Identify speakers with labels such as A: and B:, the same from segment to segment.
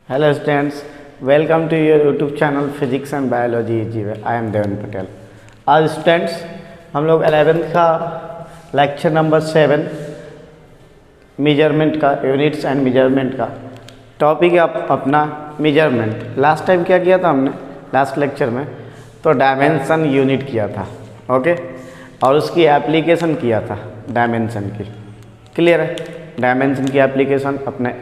A: Hello students, welcome to your YouTube channel Physics and Biology Easy Way. I am Devendra Patel. आज students हम लोग 11th का lecture number 7 measurement का units and measurement का topic है अपना मेजरमेंट। लास्ट टाइम क्या किया था हमने लास्ट लेक्चर में, तो डायमेंशन यूनिट किया था, ओके, और उसकी एप्लीकेशन किया था डायमेंशन की। क्लियर है? डायमेंशन की एप्लीकेशन अपने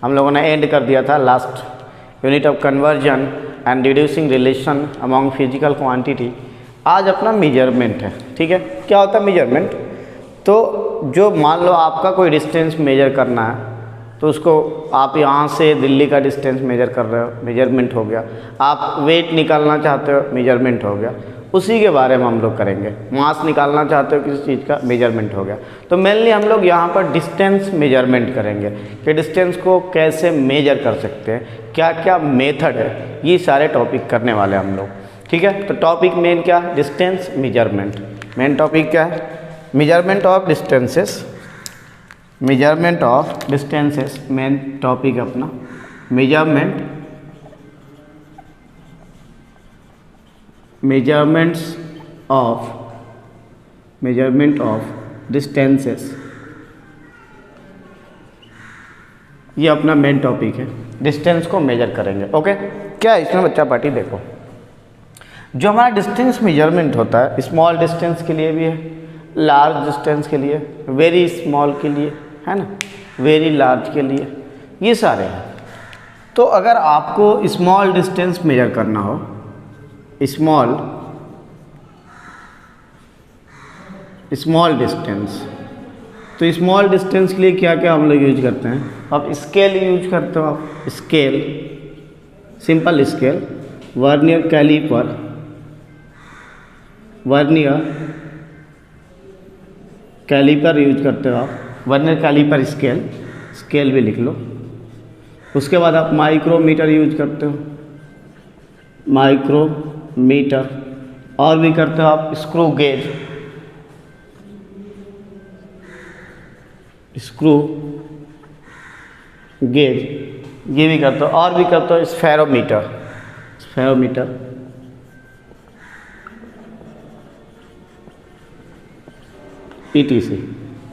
A: हम लोगों ने एंड कर दिया था last unit of conversion and reducing relation among physical quantity. आज अपना मेजरमेंट है, ठीक है। क्या होता है मेजरमेंट? तो जो मान लो आपका कोई डिस्टेंस मेजर करना है, तो उसको आप यहाँ से दिल्ली का डिस्टेंस मेजर कर रहे हो, मेजरमेंट हो गया। आप वेट निकालना चाहते हो, मेजरमेंट हो गया। उसी के बारे में हम लोग करेंगे। मास निकालना चाहते हो किसी चीज़ का, मेजरमेंट हो गया। तो मेनली हम लोग यहाँ पर डिस्टेंस मेजरमेंट करेंगे कि डिस्टेंस को कैसे मेजर कर सकते हैं, क्या क्या मेथड है, ये सारे टॉपिक करने वाले हम लोग, ठीक है। तो टॉपिक मेन क्या है? Distance measurement. मेन टॉपिक क्या है? Measurement of distances. Measurement of distances main topic अपना measurement of distances, ये अपना मेन टॉपिक है। डिस्टेंस को मेजर करेंगे, ओके। क्या है इसमें बच्चा पार्टी? देखो, जो हमारा डिस्टेंस मेजरमेंट होता है, स्मॉल डिस्टेंस के लिए भी है, लार्ज डिस्टेंस के लिए, वेरी स्मॉल के लिए, है ना, वेरी लार्ज के लिए, ये सारे हैं। तो अगर आपको स्मॉल डिस्टेंस मेजर करना हो, स्मॉल डिस्टेंस, तो स्मॉल डिस्टेंस के लिए क्या क्या हम लोग यूज करते हैं? आप स्केल यूज करते हो, आप scale, simple scale, vernier caliper, use करते हो आप, वर्नियर कैलिपर स्केल भी लिख लो। उसके बाद आप माइक्रोमीटर यूज करते हो, माइक्रोमीटर, और भी करते हो आप स्क्रू गेज, ये भी करते हो, और भी करते हो स्फेरोमीटर, ETC,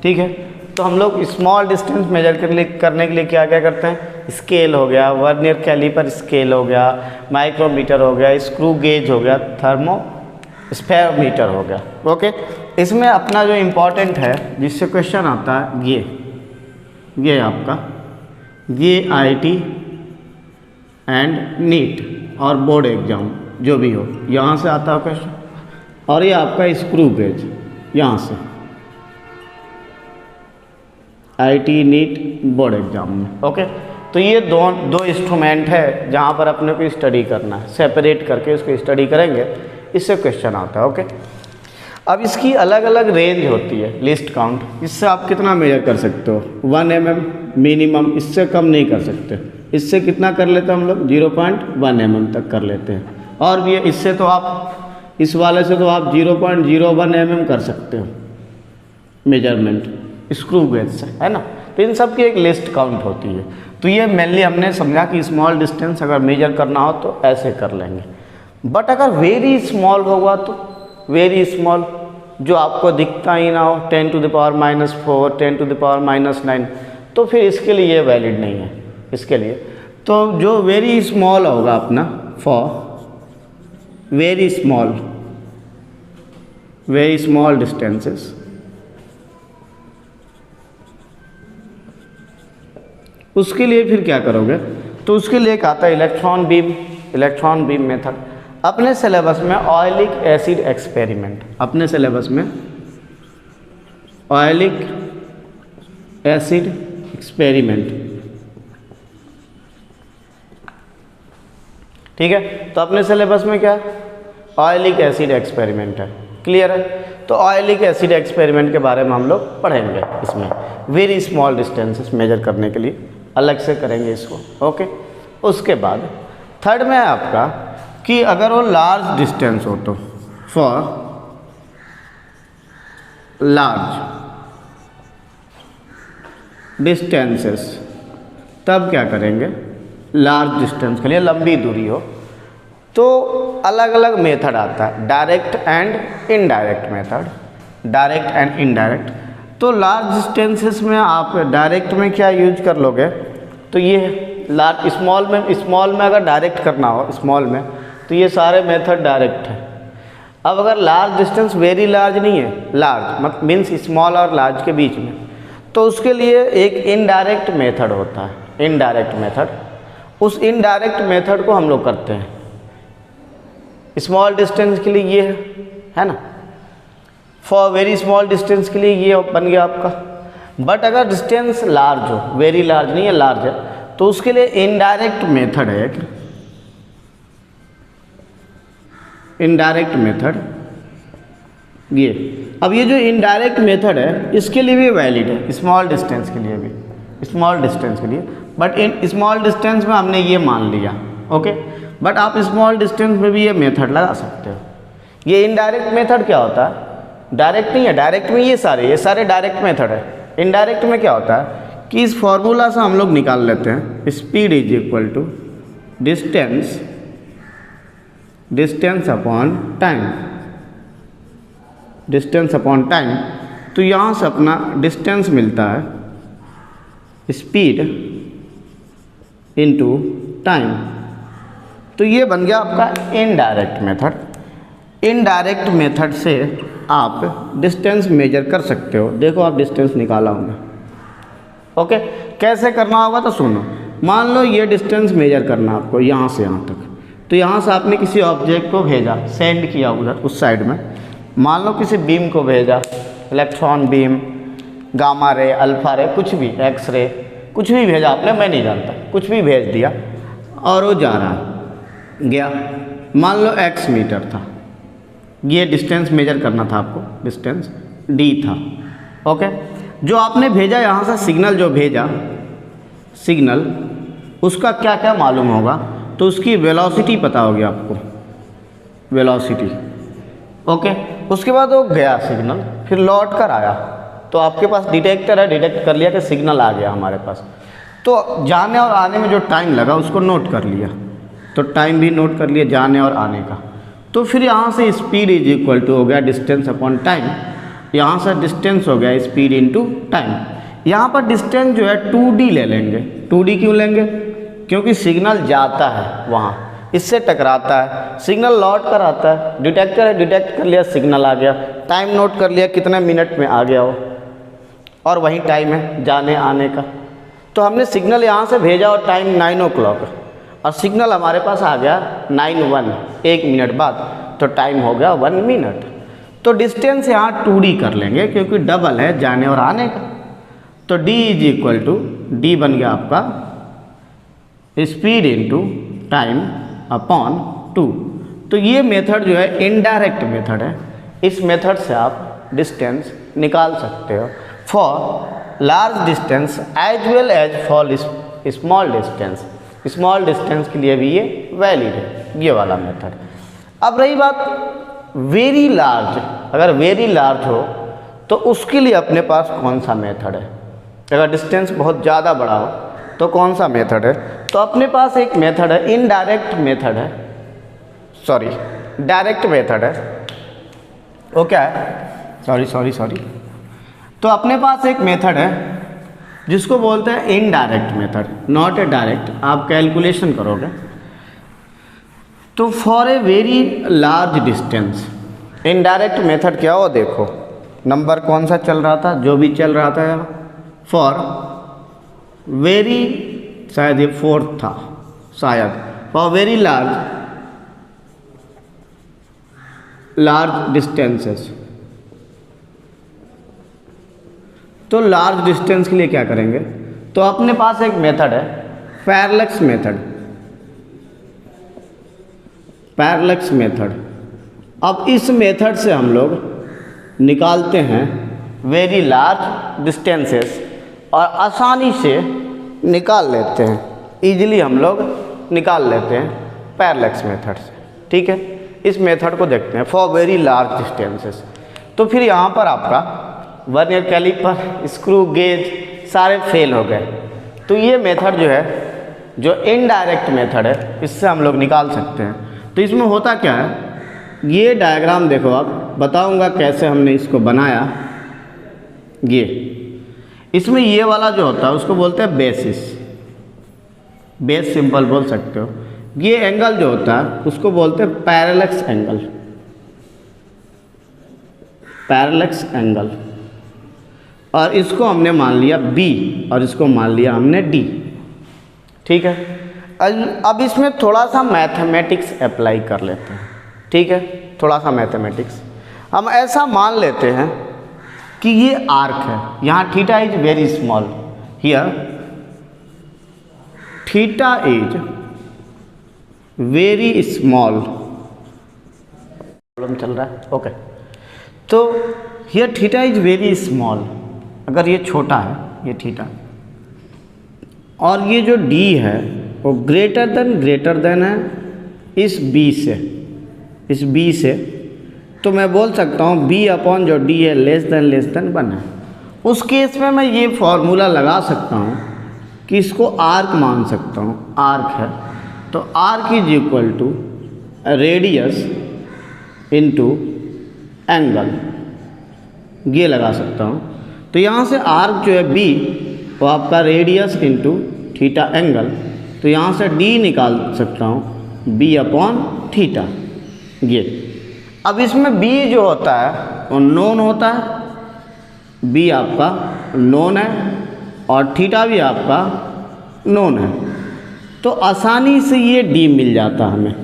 A: ठीक है। तो हम लोग स्मॉल डिस्टेंस मेजर करने के लिए क्या क्या करते हैं? स्केल हो गया, वर्नियर कैलिपर स्केल हो गया, माइक्रोमीटर हो गया, स्क्रू गेज हो गया, स्फेरोमीटर हो गया, ओके। इसमें अपना जो इम्पोर्टेंट है, जिससे क्वेश्चन आता है, ये आपका IT एंड नीट और बोर्ड एग्जाम जो भी हो, यहाँ से आता है क्वेश्चन। और ये आपका स्क्रू गेज, यहाँ से IT नीट बोर्ड एग्जाम में, ओके। तो ये दो इंस्ट्रूमेंट है जहाँ पर अपने को स्टडी करना है, सेपरेट करके उसको स्टडी करेंगे, इससे क्वेश्चन आता है, ओके। अब इसकी अलग अलग रेंज होती है, लिस्ट काउंट, इससे आप कितना मेजर कर सकते हो? 1 mm मिनिमम, इससे कम नहीं कर सकते। इससे कितना कर लेते हैं हम लोग? 0.1 mm तक कर लेते हैं। और भी इससे तो आप, इस वाले से तो आप 0.01 mm कर सकते हो मेजरमेंट स्क्रू गेज से, है ना। तो इन सब की एक लिस्ट काउंट होती है। तो ये मेनली हमने समझा कि स्मॉल डिस्टेंस अगर मेजर करना हो तो ऐसे कर लेंगे। बट अगर वेरी स्मॉल होगा, तो वेरी स्मॉल जो आपको दिखता ही ना हो, 10⁻⁻⁴, 10⁻⁹, तो फिर इसके लिए ये वैलिड नहीं है इसके लिए। तो जो वेरी स्मॉल होगा अपना, फॉर वेरी स्मॉल डिस्टेंसेस, उसके लिए फिर क्या करोगे? तो उसके लिए एक आता है इलेक्ट्रॉन बीम मेथड। अपने सिलेबस में ऑयलिक एसिड एक्सपेरिमेंट, अपने सिलेबस में ऑयलिक एसिड एक्सपेरिमेंट, ठीक है। तो अपने सिलेबस में क्या है? ऑयलिक एसिड एक्सपेरिमेंट है। क्लियर है? तो ऑयलिक एसिड एक्सपेरिमेंट के बारे में हम लोग पढ़ेंगे। इसमें वेरी स्मॉल डिस्टेंसेस मेजर करने के लिए अलग से करेंगे इसको, ओके। उसके बाद थर्ड में है आपका कि अगर वो लार्ज डिस्टेंस हो, तो फॉर लार्ज डिस्टेंसेस, तब क्या करेंगे? लार्ज डिस्टेंस के लिए, लंबी दूरी हो, तो अलग अलग मेथड आता है, direct and indirect method, direct and indirect. तो लार्ज डिस्टेंसेस में आप डायरेक्ट में क्या यूज कर लोगे, तो ये लार्ज स्मॉल में अगर डायरेक्ट करना हो स्मॉल में, तो ये सारे मेथड डायरेक्ट है। अब अगर लार्ज डिस्टेंस वेरी लार्ज नहीं है, लार्ज मतलब मीन्स स्मॉल और लार्ज के बीच में, तो उसके लिए एक इनडायरेक्ट मेथड होता है, इनडायरेक्ट मेथड। उस इनडायरेक्ट मेथड को हम लोग करते हैं स्मॉल डिस्टेंस के लिए, ये है ना। फॉर वेरी स्मॉल डिस्टेंस के लिए ये बन गया आपका। बट अगर डिस्टेंस लार्ज हो, वेरी लार्ज नहीं है, लार्ज है, तो उसके लिए इनडायरेक्ट मेथड है एक, इनडायरेक्ट मेथड ये। अब ये जो इनडायरेक्ट मेथड है इसके लिए भी वैलिड है, स्मॉल डिस्टेंस के लिए भी, स्मॉल डिस्टेंस के लिए। बट इन स्मॉल डिस्टेंस में हमने ये मान लिया, ओके। बट आप स्मॉल डिस्टेंस में भी ये मेथड लगा सकते हो। ये इनडायरेक्ट मेथड क्या होता है, डायरेक्ट नहीं है, डायरेक्ट में ये सारे डायरेक्ट मेथड है। इनडायरेक्ट में क्या होता है कि इस फॉर्मूला से हम लोग निकाल लेते हैं, speed is equal to distance upon time, distance upon time. तो यहाँ से अपना डिस्टेंस मिलता है स्पीड इनटू टाइम। तो ये बन गया आपका इनडायरेक्ट मेथड। इनडायरेक्ट मेथड से आप डिस्टेंस मेजर कर सकते हो। देखो आप डिस्टेंस निकाला होगा, ओके। कैसे करना होगा तो सुनो। मान लो ये डिस्टेंस मेजर करना आपको यहाँ से यहाँ तक, तो यहाँ से आपने किसी ऑब्जेक्ट को भेजा, सेंड किया उधर उस साइड में। मान लो किसी बीम को भेजा, electron beam, gamma ray, alpha रे, कुछ भी, एक्स रे, कुछ भी भेजा आपने, मैं नहीं जानता, कुछ भी भेज दिया और वो जा रहा है, गया। मान लो x मीटर था, ये डिस्टेंस मेजर करना था आपको, डिस्टेंस d था, ओके। जो आपने भेजा यहाँ से सिग्नल, जो भेजा सिग्नल, उसका क्या क्या मालूम होगा, तो उसकी वेलोसिटी पता होगी आपको, वेलोसिटी, ओके। उसके बाद वो गया सिग्नल, फिर लौट कर आया, तो आपके पास डिटेक्टर है, डिटेक्ट कर लिया कि सिग्नल आ गया हमारे पास। तो जाने और आने में जो टाइम लगा उसको नोट कर लिया, तो टाइम भी नोट कर लिया जाने और आने का। तो फिर यहाँ से स्पीड इज इक्वल टू हो गया डिस्टेंस अपॉन टाइम। यहाँ से डिस्टेंस हो गया स्पीड इनटू टाइम। यहाँ पर डिस्टेंस जो है 2D ले लेंगे। 2D क्यों लेंगे, क्योंकि सिग्नल जाता है वहाँ, इससे टकराता है, सिग्नल लौट कर आता है, डिटेक्टर है, डिटेक्ट कर लिया, सिग्नल आ गया, टाइम नोट कर लिया कितने मिनट में आ गया हो, और वही टाइम है जाने आने का। तो हमने सिग्नल यहाँ से भेजा और टाइम 9 o'clock, और सिग्नल हमारे पास आ गया 9:01, 1 मिनट बाद, तो टाइम हो गया 1 मिनट। तो डिस्टेंस यहाँ 2D कर लेंगे क्योंकि डबल है जाने और आने का। तो d is equal to, D बन गया आपका स्पीड इनटू टाइम अपॉन 2। तो ये मेथड जो है इनडायरेक्ट मेथड है। इस मेथड से आप डिस्टेंस निकाल सकते हो for large distance as well as for small distance. Small distance के लिए भी ये वैलिड है, ये वाला मेथड। अब रही बात वेरी लार्ज, अगर वेरी लार्ज हो तो उसके लिए अपने पास कौन सा मेथड है। अगर डिस्टेंस बहुत ज़्यादा बड़ा हो तो कौन सा मेथड है, तो अपने पास एक मेथड है, इनडायरेक्ट मेथड है, सॉरी डायरेक्ट मेथड है, वो क्या है, सॉरी। तो अपने पास एक मेथड है जिसको बोलते हैं indirect method, not a direct. आप कैलकुलेशन करोगे तो for a very large distance, indirect method क्या हो, देखो नंबर कौन सा चल रहा था, जो भी चल रहा था, फॉर वेरी, शायद ये 4th था, शायद फॉर वेरी लार्ज डिस्टेंसेस। तो लार्ज डिस्टेंस के लिए क्या करेंगे, तो अपने पास एक मेथड है पैरेलक्स मेथड, पैरेलक्स मेथड। अब इस मेथड से हम लोग निकालते हैं वेरी लार्ज डिस्टेंसेस और आसानी से निकाल लेते हैं, इजीली हम लोग निकाल लेते हैं पैरेलक्स मेथड से, ठीक है। इस मेथड को देखते हैं फॉर वेरी लार्ज डिस्टेंसेस। तो फिर यहाँ पर आपका वर्नियर कैलिपर, स्क्रू गेज सारे फेल हो गए। तो ये मेथड जो है जो इनडायरेक्ट मेथड है इससे हम लोग निकाल सकते हैं। तो इसमें होता क्या है, ये डायग्राम देखो, आप बताऊंगा कैसे हमने इसको बनाया। ये इसमें ये वाला जो होता है उसको बोलते हैं बेसिस, बेस सिंपल बोल सकते हो। ये एंगल जो होता है उसको बोलते हैं पैरेलक्स एंगल, पैरेलक्स एंगल। और इसको हमने मान लिया B और इसको मान लिया हमने D, ठीक है। अब इसमें थोड़ा सा मैथमेटिक्स अप्लाई कर लेते हैं, ठीक है। थोड़ा सा मैथमेटिक्स हम ऐसा मान लेते हैं कि ये आर्क है, यहाँ theta is very small, here theta is very small, problem चल रहा है, ओके। तो here theta is very small, अगर ये छोटा है ये थीटा, और ये जो D है वो ग्रेटर देन है इस B से, इस B से। तो मैं बोल सकता हूँ B अपॉन जो D है लेस देन 1 है। उस केस में मैं ये फॉर्मूला लगा सकता हूँ कि इसको आर्क मान सकता हूँ, आर्क है तो arc is equal to radius into angle, ये लगा सकता हूँ। तो यहाँ से आर्क जो है B वो आपका रेडियस इनटू थीटा एंगल, तो यहाँ से D निकाल सकता हूँ B अपॉन थीटा, ये। अब इसमें B जो होता है वो नोन होता है, B आपका नोन है और थीटा भी आपका नोन है। तो आसानी से ये D मिल जाता है हमें,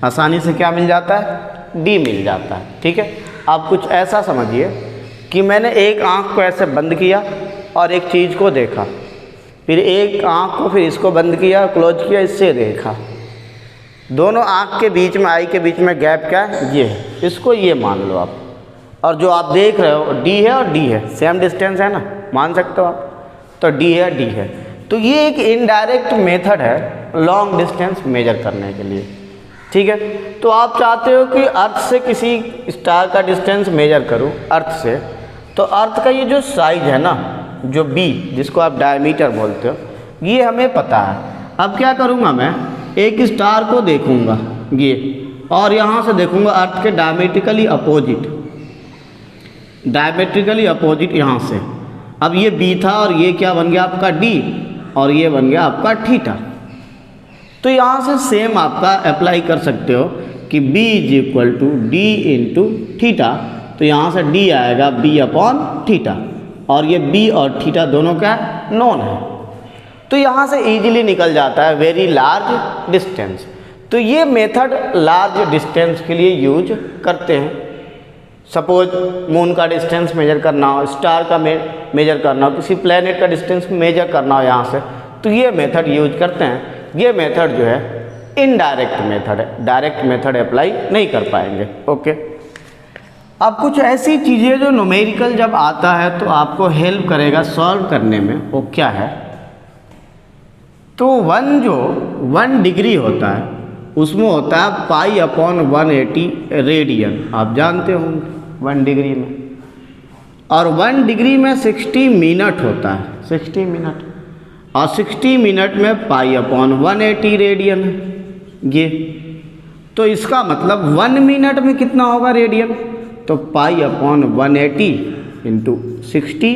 A: आसानी से क्या मिल जाता है, D मिल जाता है, ठीक है। आप कुछ ऐसा समझिए कि मैंने एक आँख को ऐसे बंद किया और एक चीज़ को देखा, फिर एक आँख को फिर इसको बंद किया क्लोज किया, इससे देखा, दोनों आँख के बीच में, आई के बीच में गैप क्या है, ये है, इसको ये मान लो आप। और जो आप देख रहे हो D है और D है, सेम डिस्टेंस है ना, मान सकते हो आप। तो D है D है, तो ये एक इनडायरेक्ट मेथड है लॉन्ग डिस्टेंस मेजर करने के लिए, ठीक है। तो आप चाहते हो कि अर्थ से किसी स्टार का डिस्टेंस मेजर करूं, अर्थ से, तो अर्थ का ये जो साइज है ना, जो B जिसको आप डायमीटर बोलते हो, ये हमें पता है। अब क्या करूंगा, मैं एक स्टार को देखूंगा ये, और यहाँ से देखूंगा अर्थ के डायमेट्रिकली अपोजिट यहाँ से। अब ये B था और ये क्या बन गया आपका D, और ये बन गया आपका थीटा। तो यहाँ से सेम आपका अप्लाई कर सकते हो कि B is equal to D into theta, तो यहाँ से D आएगा B अपॉन थीटा, और ये B और थीटा दोनों का नोन है। तो यहाँ से इजीली निकल जाता है वेरी लार्ज डिस्टेंस। तो ये मेथड लार्ज डिस्टेंस के लिए यूज करते हैं। सपोज मून का डिस्टेंस मेजर करना हो, स्टार का मेजर करना हो, किसी प्लेनेट का डिस्टेंस मेजर करना हो यहाँ से, तो ये मेथड यूज करते हैं। ये मेथड जो है इनडायरेक्ट मेथड है, डायरेक्ट मेथड अप्लाई नहीं कर पाएंगे, ओके। अब कुछ ऐसी चीज़ें जो न्यूमेरिकल जब आता है तो आपको हेल्प करेगा सॉल्व करने में, वो क्या है, तो 1 डिग्री होता है उसमें होता है पाई अपॉन 180 रेडियन, आप जानते होंगे 1 डिग्री में। और 1 डिग्री में 60 मिनट होता है, 60 मिनट, और 60 मिनट में पाई अपॉन 180 रेडियन है ये। तो इसका मतलब 1 मिनट में कितना होगा रेडियन, तो pi upon 180 into 60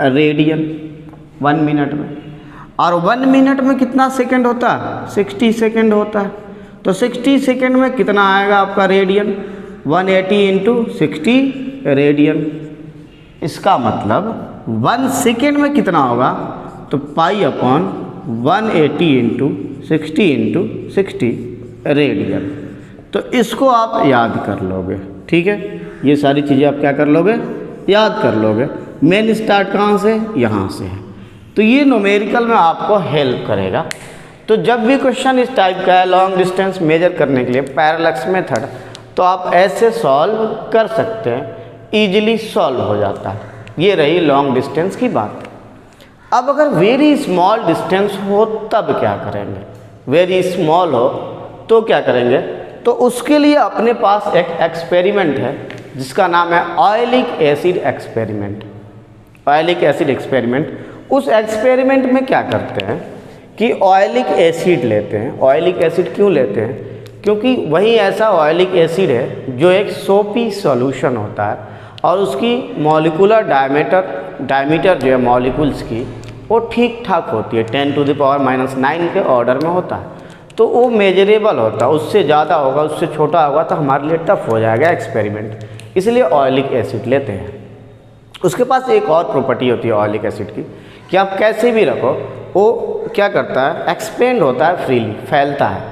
A: radian 1 minute में। और 1 मिनट में कितना सेकंड होता है, 60 सेकंड होता है। तो 60 सेकंड में कितना आएगा आपका रेडियन, 180 इंटू 60 रेडियन। इसका मतलब 1 सेकेंड में कितना होगा, तो पाई अपॉन 180 इंटू 60 रेडियन। तो इसको आप याद कर लोगे, ठीक है। ये सारी चीज़ें आप क्या कर लोगे, याद कर लोगे। मेन स्टार्ट कहाँ से, यहाँ से है। तो ये न्यूमेरिकल में आपको हेल्प करेगा। तो जब भी क्वेश्चन इस टाइप का है लॉन्ग डिस्टेंस मेजर करने के लिए पैरेलक्स मेथड, तो आप ऐसे सॉल्व कर सकते हैं, इजीली सॉल्व हो जाता है। ये रही लॉन्ग डिस्टेंस की बात। अब अगर वेरी स्मॉल डिस्टेंस हो तब क्या करेंगे, वेरी स्मॉल हो तो क्या करेंगे, तो उसके लिए अपने पास एक एक्सपेरिमेंट है जिसका नाम है oleic acid experiment. Oleic acid experiment, उस एक्सपेरिमेंट में क्या करते हैं कि ऑयलिक एसिड लेते हैं। ऑयलिक एसिड क्यों लेते हैं? क्योंकि वही ऐसा ऑयलिक एसिड है जो एक सोपी सॉल्यूशन होता है और उसकी मॉलिक्यूलर डायमीटर जो है मॉलिक्यूल्स की वो ठीक ठाक होती है, 10⁻⁻⁹ के ऑर्डर में होता है। तो वो मेजरेबल होता है, उससे ज़्यादा होगा उससे छोटा होगा तो हमारे लिए टफ हो जाएगा एक्सपेरिमेंट, इसलिए ऑयलिक एसिड लेते हैं। उसके पास एक और प्रॉपर्टी होती है ऑयलिक एसिड की कि आप कैसे भी रखो वो क्या करता है, एक्सपेंड होता है फ्रीली, फैलता है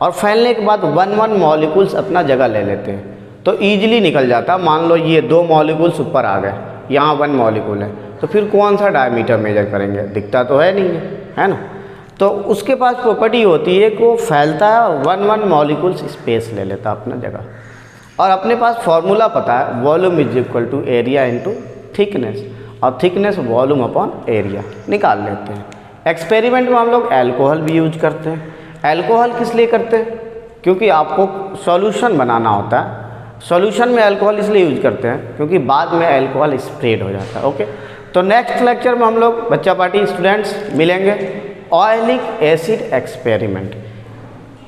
A: और फैलने के बाद 1 मॉलिक्यूल्स अपना जगह ले लेते हैं तो ईजिली निकल जाता है। मान लो ये 2 मॉलिक्यूल्स ऊपर आ गए, यहाँ 1 मॉलिक्यूल है, तो फिर कौन सा डायमीटर मेजर करेंगे, दिखता तो है नहीं है ना। तो उसके पास प्रॉपर्टी होती है कि वो फैलता है और 1 मॉलिक्यूल्स स्पेस ले लेता है अपना जगह। और अपने पास फॉर्मूला पता है, volume is equal to area into thickness, और थिकनेस वॉल्यूम अपॉन एरिया निकाल लेते हैं। एक्सपेरिमेंट में हम लोग एल्कोहल भी यूज करते हैं। एल्कोहल किस लिए करते हैं? क्योंकि आपको सॉल्यूशन बनाना होता है। सॉल्यूशन में अल्कोहल इसलिए यूज करते हैं क्योंकि बाद में अल्कोहल स्प्रेड हो जाता है। ओके, तो नेक्स्ट लेक्चर में हम लोग बच्चा पार्टी स्टूडेंट्स मिलेंगे ऑयलिक एसिड एक्सपेरिमेंट।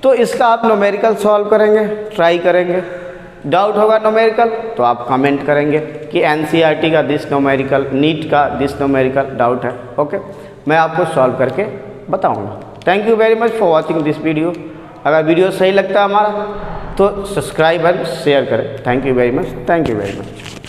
A: तो इसका आप न्यूमेरिकल सॉल्व करेंगे, ट्राई करेंगे। डाउट होगा न्यूमेरिकल तो आप कमेंट करेंगे कि एनसीईआरटी का दिस न्यूमेरिकल, नीट का दिस न्यूमेरिकल डाउट है। ओके, मैं आपको सॉल्व करके बताऊंगा। Thank you very much for watching this video. अगर वीडियो सही लगता है हमारा तो सब्सक्राइब एंड शेयर करें। Thank you very much, thank you very much.